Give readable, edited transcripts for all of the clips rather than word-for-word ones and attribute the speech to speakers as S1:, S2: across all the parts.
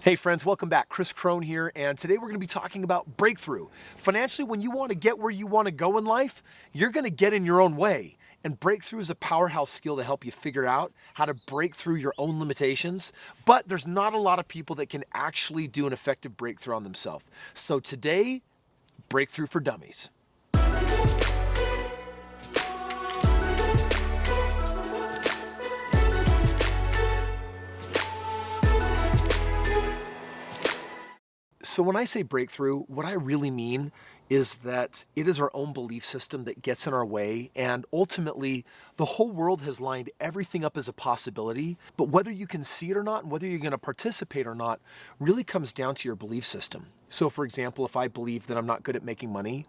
S1: Hey friends, welcome back. Kris Krohn here, and today we're going to be talking about breakthrough. Financially, when you want to get where you want to go in life, you're going to get in your own way. And breakthrough is a powerhouse skill to help you figure out how to break through your own limitations. But there's not a lot of people that can actually do an effective breakthrough on themselves. So today, breakthrough for dummies. So when I say breakthrough, what I really mean is that it is our own belief system that gets in our way, and ultimately the whole world has lined everything up as a possibility, but whether you can see it or not and whether you're going to participate or not really comes down to your belief system. So for example, if I believe that I'm not good at making money,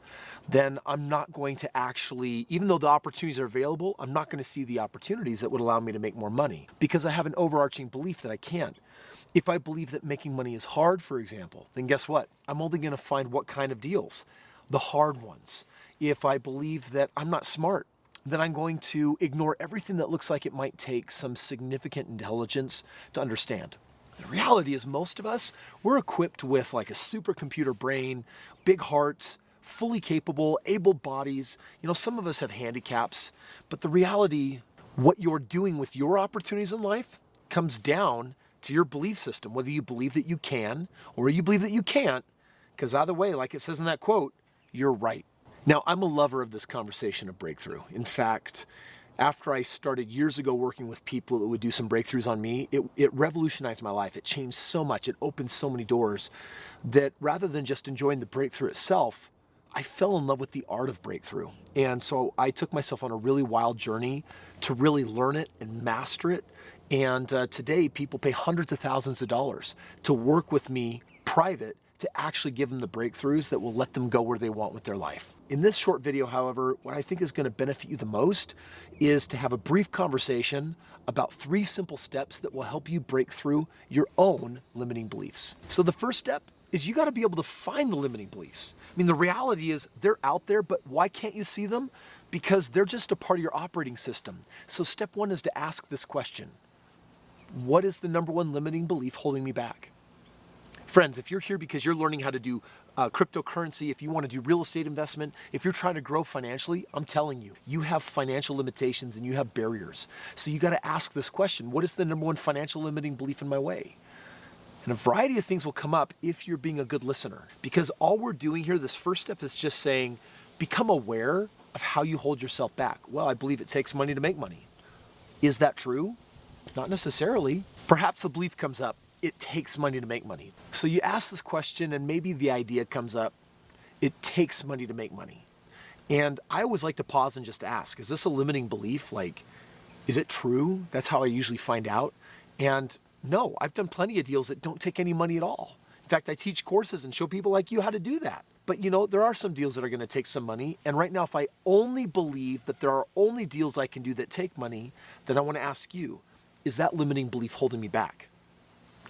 S1: then I'm not going to actually, even though the opportunities are available, I'm not going to see the opportunities that would allow me to make more money because I have an overarching belief that I can't. If I believe that making money is hard, for example, then guess what? I'm only going to find what kind of deals? The hard ones. If I believe that I'm not smart, then I'm going to ignore everything that looks like it might take some significant intelligence to understand. The reality is most of us, we're equipped with like a supercomputer brain, big hearts, fully capable, able bodies. You know, some of us have handicaps, but the reality, what you're doing with your opportunities in life comes down to your belief system, whether you believe that you can or you believe that you can't, because either way, like it says in that quote, you're right. Now, I'm a lover of this conversation of breakthrough. In fact, after I started years ago working with people that would do some breakthroughs on me, it revolutionized my life. It changed so much. It opened so many doors that rather than just enjoying the breakthrough itself, I fell in love with the art of breakthrough. And so I took myself on a really wild journey to really learn it and master it. And today, people pay hundreds of thousands of dollars to work with me private to actually give them the breakthroughs that will let them go where they want with their life. In this short video, however, what I think is going to benefit you the most is to have a brief conversation about 3 simple steps that will help you break through your own limiting beliefs. So the first step is you got to be able to find the limiting beliefs. I mean, the reality is they're out there, but why can't you see them? Because they're just a part of your operating system. So step 1 is to ask this question. What is the number 1 limiting belief holding me back? Friends, if you're here because you're learning how to do cryptocurrency, if you want to do real estate investment, if you're trying to grow financially, I'm telling you, you have financial limitations and you have barriers. So you got to ask this question. What is the number 1 financial limiting belief in my way? And a variety of things will come up if you're being a good listener. Because all we're doing here, this first step is just saying, become aware of how you hold yourself back. Well, I believe it takes money to make money. Is that true? Not necessarily. Perhaps the belief comes up, it takes money to make money. So you ask this question and maybe the idea comes up, it takes money to make money. And I always like to pause and just ask, is this a limiting belief? Like, is it true? That's how I usually find out. And no, I've done plenty of deals that don't take any money at all. In fact, I teach courses and show people like you how to do that. But you know, there are some deals that are going to take some money. And right now, if I only believe that there are only deals I can do that take money, then I want to ask you, is that limiting belief holding me back?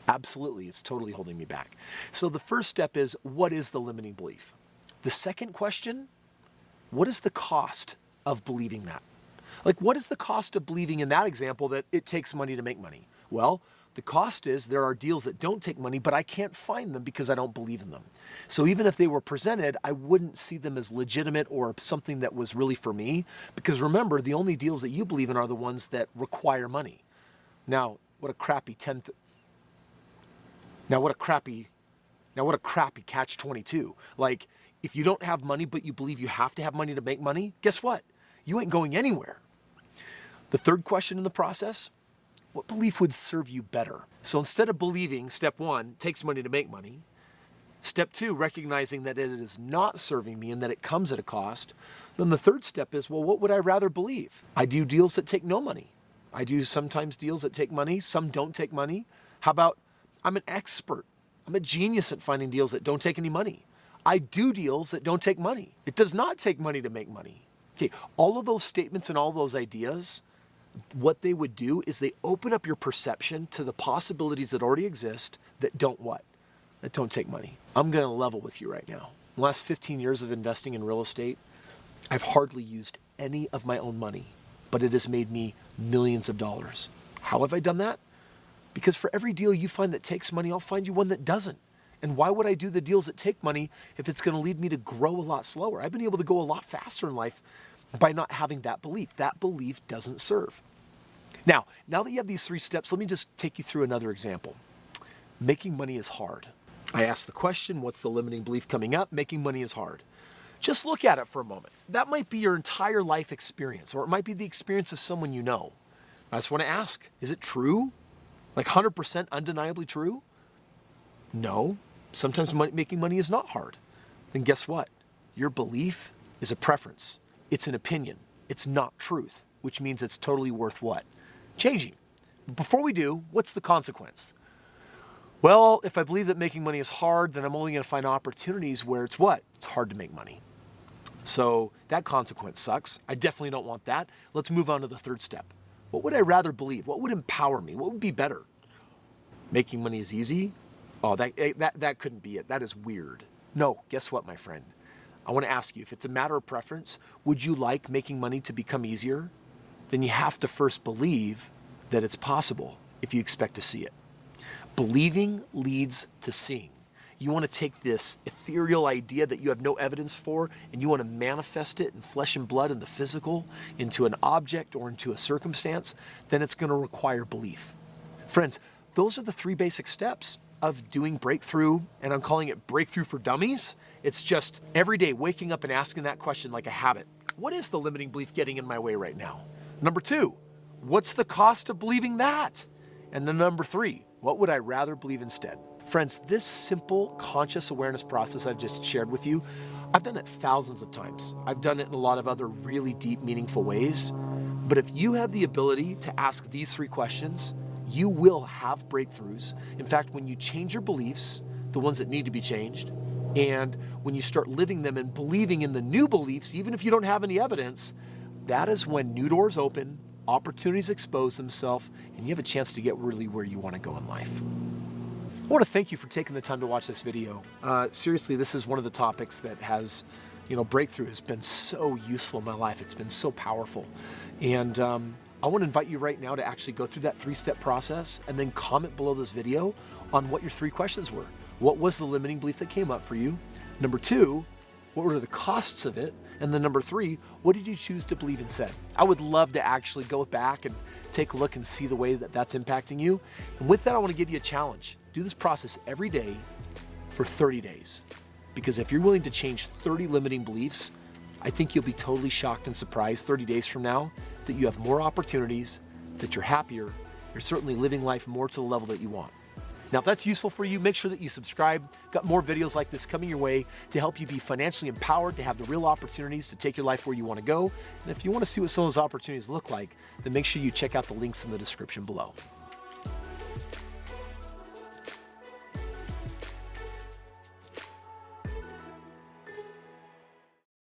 S1: Absolutely, it's totally holding me back. So the first step is, what is the limiting belief? The second question, what is the cost of believing that? Like, what is the cost of believing in that example that it takes money to make money? Well, the cost is there are deals that don't take money, but I can't find them because I don't believe in them. So even if they were presented, I wouldn't see them as legitimate or something that was really for me. Because remember, the only deals that you believe in are the ones that require money. Now, what a crappy catch-22. Like, if you don't have money, but you believe you have to have money to make money, guess what? You ain't going anywhere. The third question in the process, what belief would serve you better? So instead of believing, step 1, takes money to make money, step 2, recognizing that it is not serving me and that it comes at a cost, then the third step is, well, what would I rather believe? I do deals that take no money. I do sometimes deals that take money, some don't take money. How about I'm an expert. I'm a genius at finding deals that don't take any money. I do deals that don't take money. It does not take money to make money. Okay, all of those statements and all those ideas, what they would do is they open up your perception to the possibilities that already exist that don't what? That don't take money. I'm going to level with you right now. In the last 15 years of investing in real estate, I've hardly used any of my own money, but it has made me millions of dollars. How have I done that? Because for every deal you find that takes money, I'll find you one that doesn't. And why would I do the deals that take money if it's going to lead me to grow a lot slower? I've been able to go a lot faster in life by not having that belief. That belief doesn't serve. Now that you have these 3 steps, let me just take you through another example. Making money is hard. I asked the question, what's the limiting belief coming up? Making money is hard. Just look at it for a moment. That might be your entire life experience, or it might be the experience of someone you know. I just want to ask, is it true? Like 100% undeniably true? No. Sometimes making money is not hard. Then guess what? Your belief is a preference. It's an opinion. It's not truth, which means it's totally worth what? Changing. But before we do, what's the consequence? Well, if I believe that making money is hard, then I'm only going to find opportunities where it's what? It's hard to make money. So that consequence sucks. I definitely don't want that. Let's move on to the 3rd step. What would I rather believe? What would empower me? What would be better? Making money is easy? Oh, that couldn't be it. That is weird. No, guess what, my friend? I want to ask you, if it's a matter of preference, would you like making money to become easier? Then you have to first believe that it's possible if you expect to see it. Believing leads to seeing. You want to take this ethereal idea that you have no evidence for, and you want to manifest it in flesh and blood in the physical, into an object or into a circumstance, then it's going to require belief. Friends, those are the 3 basic steps of doing breakthrough, and I'm calling it breakthrough for dummies. It's just every day waking up and asking that question like a habit. What is the limiting belief getting in my way right now? Number 2, what's the cost of believing that? And then number 3, what would I rather believe instead? Friends, this simple conscious awareness process I've just shared with you, I've done it thousands of times. I've done it in a lot of other really deep, meaningful ways. But if you have the ability to ask these 3 questions, you will have breakthroughs. In fact, when you change your beliefs, the ones that need to be changed, and when you start living them and believing in the new beliefs, even if you don't have any evidence, that is when new doors open, opportunities expose themselves, and you have a chance to get really where you want to go in life. I want to thank you for taking the time to watch this video. Seriously, this is one of the topics that has, breakthrough has been so useful in my life. It's been so powerful. And I want to invite you right now to actually go through that 3-step process and then comment below this video on what your 3 questions were. What was the limiting belief that came up for you? Number 2, what were the costs of it? And then number 3, what did you choose to believe instead? I would love to actually go back and take a look and see the way that that's impacting you. And with that, I want to give you a challenge. Do this process every day for 30 days. Because if you're willing to change 30 limiting beliefs, I think you'll be totally shocked and surprised 30 days from now that you have more opportunities, that you're happier, you're certainly living life more to the level that you want. Now, if that's useful for you, make sure that you subscribe. Got more videos like this coming your way to help you be financially empowered, to have the real opportunities to take your life where you want to go. And if you want to see what some of those opportunities look like, then make sure you check out the links in the description below.